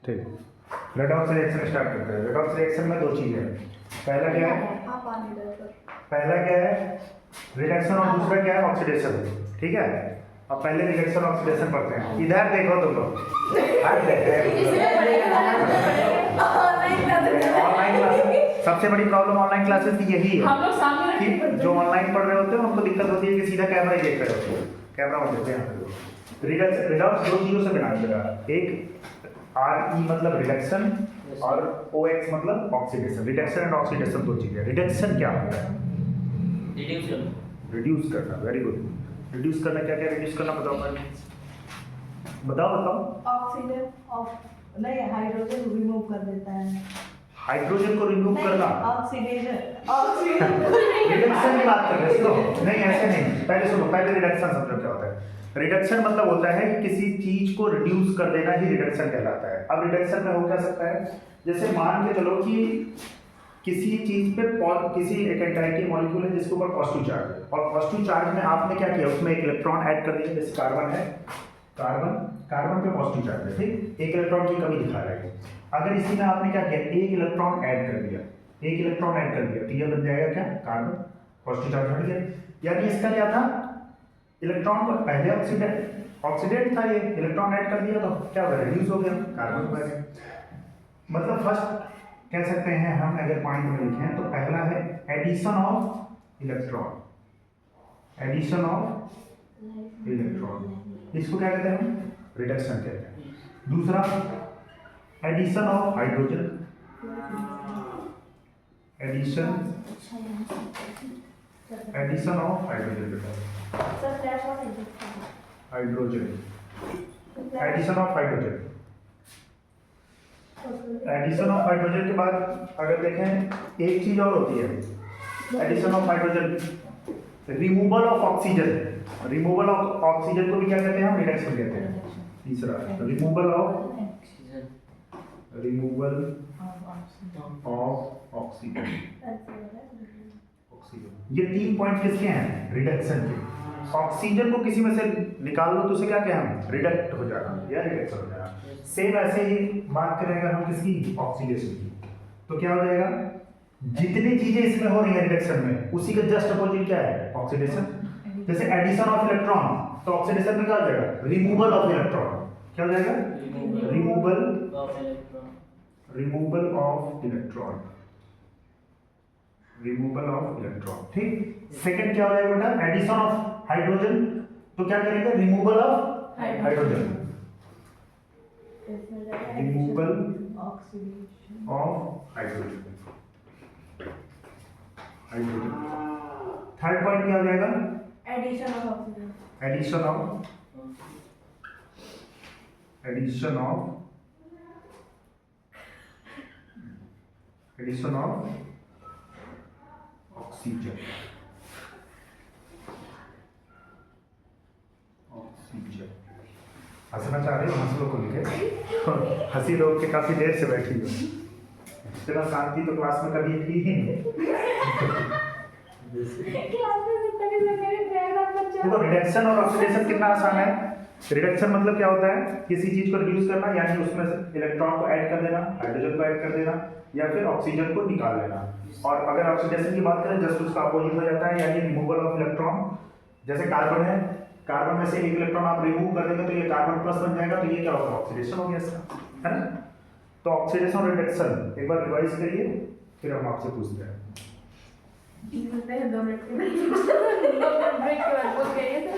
ठीक, redox reaction start करते हैं। रेडॉक्स रिएक्शन में दो चीज़ें हैं। पहला क्या है, रिडक्शन और दूसरा क्या है, ऑक्सीडेशन। ठीक है, अब पहले रिडक्शन ऑक्सीडेशन पढ़ते हैं। इधर देखो तुम लोग, ऑनलाइन क्लासेस, सबसे बड़ी प्रॉब्लम ऑनलाइन क्लासेस की यही है कि जो ऑनलाइन पढ़ रहे होते हैं उनको दिक्कत होती है कि सीधा कैमरा ही देख रहे होते हैं, कैमरा ऑन देते हैं। रिडक्स दो चीज़ों से बना दिया, एक RE मतलब रिडक्शन और OX मतलब ऑक्सीडेशन। रिडक्शन एंड ऑक्सीडेशन दो चीज़ें। रिडक्शन क्या होता है? रिड्यूस करना। Very good. रिड्यूस करना, क्या क्या रिड्यूस करना बताओ भाई, बताओ। ऑक्सीजन नहीं, हाइड्रोजन रिमूव कर देता है। हाइड्रोजन को रिमूव करना, ऑक्सीडेशन रिडक्शन की बात कर रहे हो? नहीं, ऐसे नहीं, पहले सुनो, पहले रिडक्शन समझो क्या होता है। रिडक्शन मतलब होता है किसी चीज को रिड्यूस कर देना ही रिडक्शन कहलाता है। अब रिडक्शन में हो क्या सकता है, जैसे मान के चलो कि किसी चीज पे किसी एक एंटाइटी मॉलिक्यूल है जिसके ऊपर पॉजिटिव चार्ज है, और पॉजिटिव चार्ज में आपने क्या किया, उसमें एक इलेक्ट्रॉन ऐड कर दिया। जैसे कार्बन है, कार्बन पे पॉजिटिव चार्ज है, ठीक, एक इलेक्ट्रॉन की कमी दिखा रहा है। अगर इसी में आपने क्या किया, एक इलेक्ट्रॉन ऐड कर दिया, तो ये बन जाएगा क्या, कार्बन, पॉजिटिव चार्ज हट गया। यानी इसका क्या था, इलेक्ट्रॉन को पहले ऑक्सीडेट था, ये इलेक्ट्रॉन ऐड कर दिया तो क्या होगा, रिड्यूस हो गया, कार्बन बन गया। मतलब फर्स्ट कह सकते हैं हम, अगर पॉइंट में लिखें तो पहला है एडिशन ऑफ इलेक्ट्रॉन, इसको क्या कहते हैं, रिडक्शन कहते हैं। दूसरा addition of hydrogen, addition of hydrogen, addition of hydrogen के बाद अगर देखें एक चीज और होती है, addition of hydrogen, removal of oxygen. Removal of oxygen को भी क्या कहते हैं हम, रिडक्शन कहते हैं। तीसरा रिमूवल ऑफ ऑक्सीजन। ये तीन पॉइंट किसके हैं, रिडक्शन के। ऑक्सीजन को किसी में से निकाल लो तो उसे क्या कहें, रिडक्ट हो जाना या रिडक्शन हो जाना। सेम ऐसे ही बात करेंगे हम किसकी, ऑक्सीडेशन की, तो क्या हो जाएगा, जितनी चीजें इसमें हो रही है रिडक्शन में, उसी का जस्ट अपोजिट क्या है, ऑक्सीडेशन। जैसे एडिशन ऑफ इलेक्ट्रॉन, तो ऑक्सीडेशन में क्या हो जाएगा, रिमूवल ऑफ इलेक्ट्रॉन। क्या हो जाएगा, रिमूवल ऑफ इलेक्ट्रॉन। ठीक, सेकंड क्या हो जाएगा बेटा, एडिशन ऑफ हाइड्रोजन, तो क्या करेंगे, removal of hydrogen, removal of hydrogen. Third point क्या हो जाएगा, addition of oxygen, addition of oxygen. हंसना चाह रहे हो, हंस लो खुल के। हंसी लोग के काफी देर से बैठी हो, इतना शांति तो क्लास में कभी थी ही नहीं। देखो रिडक्शन और ऑक्सीडेशन कितना आसान है। रिडक्शन मतलब क्या होता है, किसी चीज को रिड्यूस करना, यानी उसमें से इलेक्ट्रॉन को ऐड कर देना, हाइड्रोजन को ऐड कर देना, या फिर ऑक्सीजन को निकाल लेना। और अगर ऑक्सीडेशन की बात करें, जस्ट उसका अपोजिट हो जाता है, यानी रिमूवल ऑफ इलेक्ट्रॉन। जैसे कार्बन है, कार्बन में से एक इलेक्ट्रॉन आप रिमूव कर देंगे तो ये कार्बन प्लस बन जाएगा, तो ये क्या होगा, ऑक्सीडेशन हो गया इसका, है ना। तो ऑक्सीडेशन और रिडक्शन एक बार रिवाइज करिए, फिर हम आपसे पूछते हैं। 2 मिनट के बाद बोल गए थे।